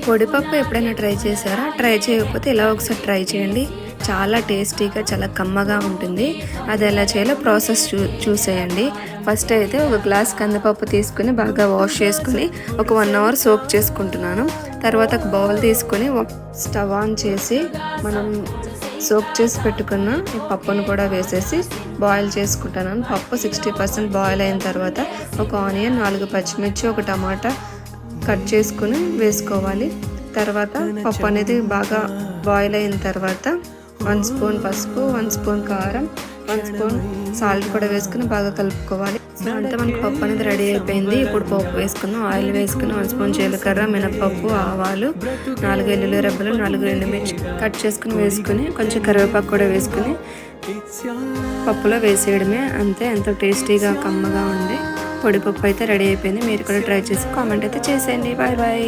పొడిపప్పు ఎప్పుడైనా ట్రై చేశారా? ట్రై చేయకపోతే ఇలా ఒకసారి ట్రై చేయండి. చాలా టేస్టీగా, చాలా కమ్మగా ఉంటుంది. అది ఎలా చేయాలో ప్రాసెస్ చూసేయండి. ఫస్ట్ అయితే ఒక గ్లాస్ కందిపప్పు తీసుకుని బాగా వాష్ చేసుకుని ఒక 1 అవర్ సోక్ చేసుకుంటున్నాను. తర్వాత ఒక బౌల్ తీసుకొని స్టవ్ ఆన్ చేసి మనం సోక్ చేసి పెట్టుకున్న ఈ పప్పును కూడా వేసేసి బాయిల్ చేసుకుంటున్నాను. పప్పు 60% బాయిల్ అయిన తర్వాత ఒక ఆనియన్, 4 పచ్చిమిర్చి, ఒక టమాటా కట్ చేసుకుని వేసుకోవాలి. తర్వాత పప్పు అనేది బాగా బాయిల్ అయిన తర్వాత 1 స్పూన్ పసుపు, 1 స్పూన్ కారం, 1 స్పూన్ సాల్ట్ కూడా వేసుకుని బాగా కలుపుకోవాలి. అంతా మనకు పప్పు అనేది రెడీ అయిపోయింది. ఇప్పుడు పప్పు వేసుకున్నాం. ఆయిల్ వేసుకుని 1 స్పూన్ జీలకర్ర, మినపప్పు, ఆవాలు, 4 వెల్లుల్లి రెబ్బలు, 4 ఎండుమిర్చి కట్ చేసుకుని వేసుకుని కొంచెం కరివేపాకు కూడా వేసుకుని పప్పులో వేసేయడమే. అంతే, ఎంతో టేస్టీగా కమ్మగా ఉంది పొడిపప్పు అయితే రెడీ అయిపోయింది. మీరు కూడా ట్రై చేసి కామెంట్ అయితే చేసేయండి. Bye bye.